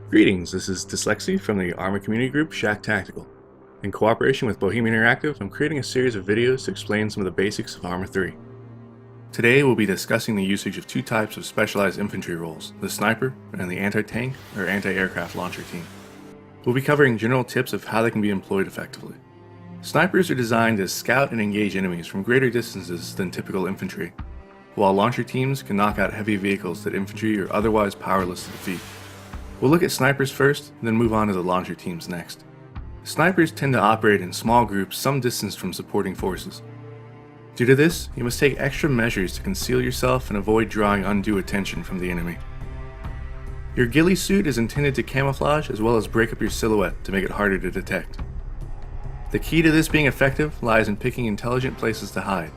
Greetings, this is Dyslexy from the ARMA community group Shack Tactical. In cooperation with Bohemian Interactive, I'm creating a series of videos to explain some of the basics of ARMA 3. Today we'll be discussing the usage of two types of specialized infantry roles, the sniper and the anti-tank or anti-aircraft launcher team. We'll be covering general tips of how they can be employed effectively. Snipers are designed to scout and engage enemies from greater distances than typical infantry, while launcher teams can knock out heavy vehicles that infantry are otherwise powerless to defeat. We'll look at snipers first, then move on to the launcher teams next. Snipers tend to operate in small groups some distance from supporting forces. Due to this, you must take extra measures to conceal yourself and avoid drawing undue attention from the enemy. Your ghillie suit is intended to camouflage as well as break up your silhouette to make it harder to detect. The key to this being effective lies in picking intelligent places to hide.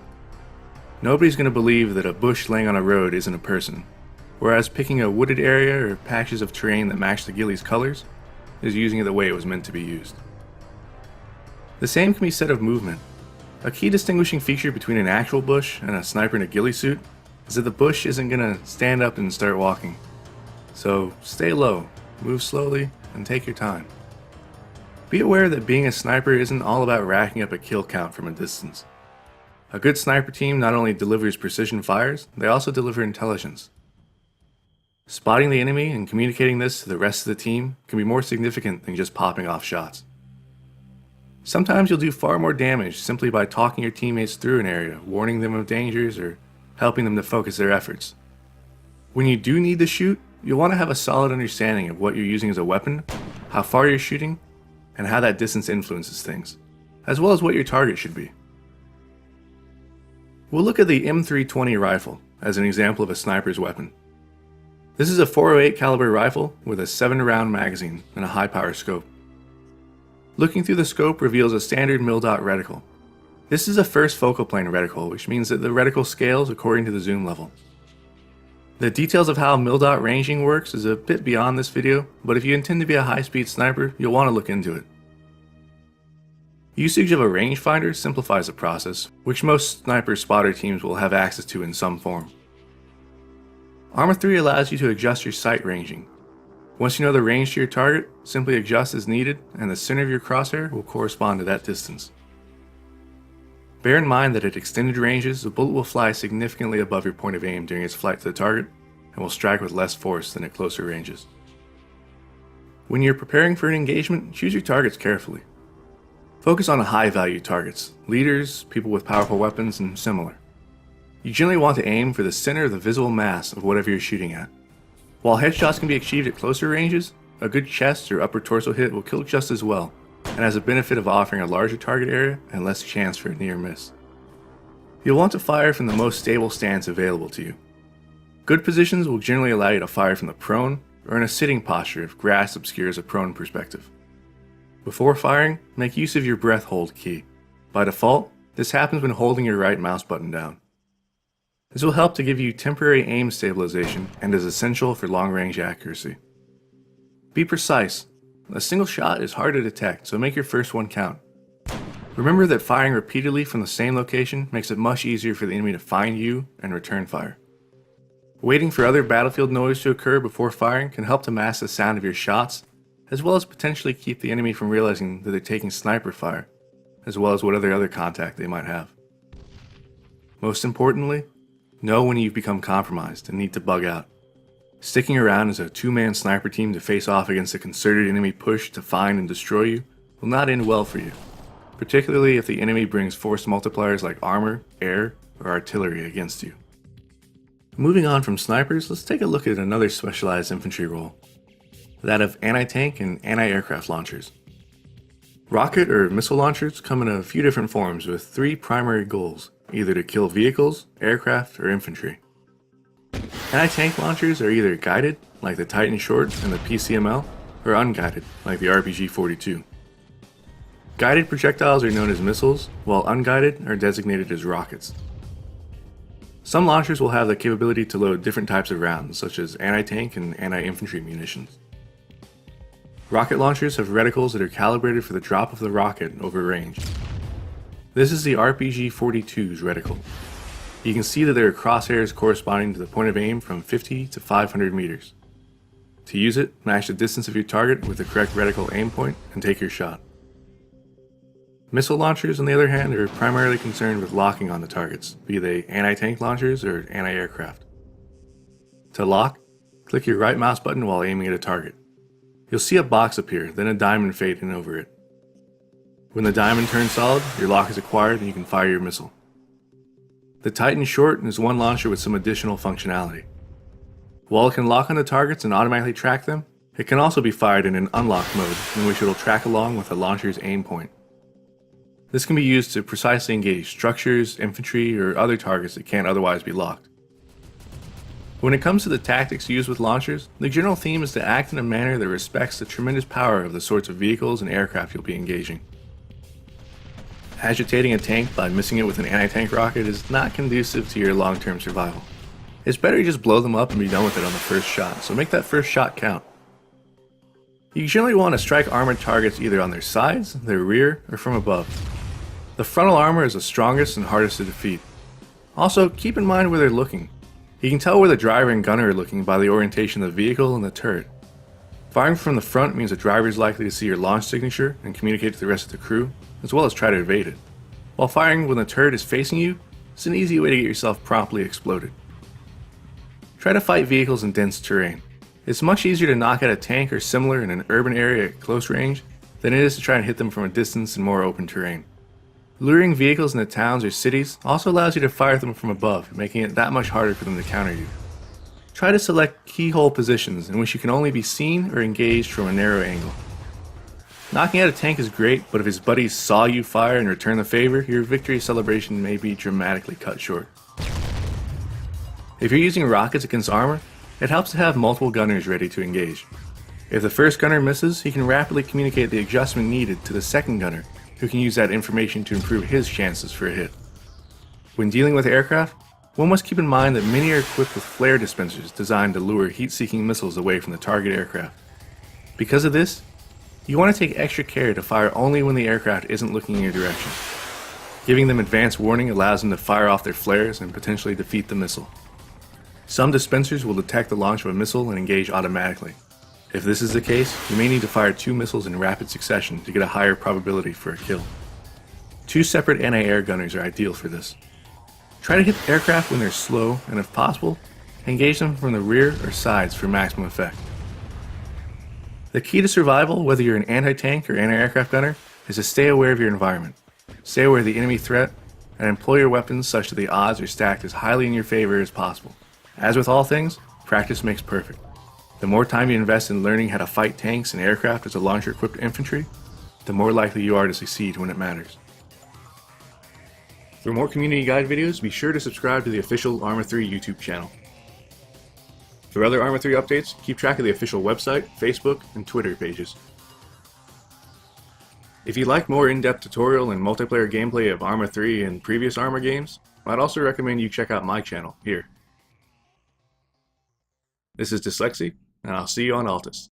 Nobody's going to believe that a bush laying on a road isn't a person, whereas picking a wooded area or patches of terrain that match the ghillie's colors is using it the way it was meant to be used. The same can be said of movement. A key distinguishing feature between an actual bush and a sniper in a ghillie suit is that the bush isn't going to stand up and start walking. So stay low, move slowly, and take your time. Be aware that being a sniper isn't all about racking up a kill count from a distance. A good sniper team not only delivers precision fires, they also deliver intelligence. Spotting the enemy and communicating this to the rest of the team can be more significant than just popping off shots. Sometimes you'll do far more damage simply by talking your teammates through an area, warning them of dangers, or helping them to focus their efforts. When you do need to shoot, you'll want to have a solid understanding of what you're using as a weapon, how far you're shooting, and how that distance influences things, as well as what your target should be. We'll look at the M320 rifle as an example of a sniper's weapon. This is a .408 caliber rifle with a 7-round magazine and a high-power scope. Looking through the scope reveals a standard mil-dot reticle. This is a first focal plane reticle, which means that the reticle scales according to the zoom level. The details of how mil-dot ranging works is a bit beyond this video, but if you intend to be a high-speed sniper, you'll want to look into it. Usage of a rangefinder simplifies the process, which most sniper spotter teams will have access to in some form. ARMA 3 allows you to adjust your sight ranging. Once you know the range to your target, simply adjust as needed and the center of your crosshair will correspond to that distance. Bear in mind that at extended ranges, the bullet will fly significantly above your point of aim during its flight to the target and will strike with less force than at closer ranges. When you're preparing for an engagement, choose your targets carefully. Focus on high-value targets, leaders, people with powerful weapons, and similar. You generally want to aim for the center of the visible mass of whatever you're shooting at. While headshots can be achieved at closer ranges, a good chest or upper torso hit will kill just as well, and has a benefit of offering a larger target area and less chance for a near miss. You'll want to fire from the most stable stance available to you. Good positions will generally allow you to fire from the prone or in a sitting posture if grass obscures a prone perspective. Before firing, make use of your breath hold key. By default, this happens when holding your right mouse button down. This will help to give you temporary aim stabilization and is essential for long-range accuracy. Be precise. A single shot is hard to detect, so make your first one count. Remember that firing repeatedly from the same location makes it much easier for the enemy to find you and return fire. Waiting for other battlefield noise to occur before firing can help to mask the sound of your shots, as well as potentially keep the enemy from realizing that they're taking sniper fire, as well as what other contact they might have. Most importantly, know when you've become compromised and need to bug out. Sticking around as a two-man sniper team to face off against a concerted enemy push to find and destroy you will not end well for you, particularly if the enemy brings force multipliers like armor, air, or artillery against you. Moving on from snipers, let's take a look at another specialized infantry role, that of anti-tank and anti-aircraft launchers. Rocket or missile launchers come in a few different forms with three primary goals, either to kill vehicles, aircraft, or infantry. Anti-tank launchers are either guided, like the Titan Short and the PCML, or unguided, like the RPG-42. Guided projectiles are known as missiles, while unguided are designated as rockets. Some launchers will have the capability to load different types of rounds, such as anti-tank and anti-infantry munitions. Rocket launchers have reticles that are calibrated for the drop of the rocket over range. This is the RPG-42's reticle. You can see that there are crosshairs corresponding to the point of aim from 50 to 500 meters. To use it, match the distance of your target with the correct reticle aim point and take your shot. Missile launchers, on the other hand, are primarily concerned with locking on the targets, be they anti-tank launchers or anti-aircraft. To lock, click your right mouse button while aiming at a target. You'll see a box appear, then a diamond fade in over it. When the diamond turns solid, your lock is acquired and you can fire your missile. The Titan Short is one launcher with some additional functionality. While it can lock onto targets and automatically track them, it can also be fired in an unlocked mode, in which it will track along with the launcher's aim point. This can be used to precisely engage structures, infantry, or other targets that can't otherwise be locked. When it comes to the tactics used with launchers, the general theme is to act in a manner that respects the tremendous power of the sorts of vehicles and aircraft you'll be engaging. Agitating a tank by missing it with an anti-tank rocket is not conducive to your long-term survival. It's better to just blow them up and be done with it on the first shot, so make that first shot count. You generally want to strike armored targets either on their sides, their rear, or from above. The frontal armor is the strongest and hardest to defeat. Also, keep in mind where they're looking. You can tell where the driver and gunner are looking by the orientation of the vehicle and the turret. Firing from the front means the driver is likely to see your launch signature and communicate to the rest of the crew, as well as try to evade it. While firing when the turret is facing you, it's an easy way to get yourself promptly exploded. Try to fight vehicles in dense terrain. It's much easier to knock out a tank or similar in an urban area at close range than it is to try and hit them from a distance in more open terrain. Luring vehicles into towns or cities also allows you to fire them from above, making it that much harder for them to counter you. Try to select keyhole positions in which you can only be seen or engaged from a narrow angle. Knocking out a tank is great, but if his buddies saw you fire and return the favor, your victory celebration may be dramatically cut short. If you're using rockets against armor, it helps to have multiple gunners ready to engage. If the first gunner misses, he can rapidly communicate the adjustment needed to the second gunner, who can use that information to improve his chances for a hit. When dealing with aircraft, one must keep in mind that many are equipped with flare dispensers designed to lure heat-seeking missiles away from the target aircraft. Because of this, you want to take extra care to fire only when the aircraft isn't looking in your direction. Giving them advance warning allows them to fire off their flares and potentially defeat the missile. Some dispensers will detect the launch of a missile and engage automatically. If this is the case, you may need to fire 2 missiles in rapid succession to get a higher probability for a kill. 2 separate anti-air gunners are ideal for this. Try to hit the aircraft when they're slow, and if possible, engage them from the rear or sides for maximum effect. The key to survival, whether you're an anti-tank or anti-aircraft gunner, is to stay aware of your environment. Stay aware of the enemy threat, and employ your weapons such that the odds are stacked as highly in your favor as possible. As with all things, practice makes perfect. The more time you invest in learning how to fight tanks and aircraft as a launcher-equipped infantry, the more likely you are to succeed when it matters. For more community guide videos, be sure to subscribe to the official ARMA 3 YouTube channel. For other ARMA 3 updates, keep track of the official website, Facebook, and Twitter pages. If you'd like more in-depth tutorial and multiplayer gameplay of ARMA 3 and previous ARMA games, I'd also recommend you check out my channel here. This is Dyslexy, and I'll see you on Altus.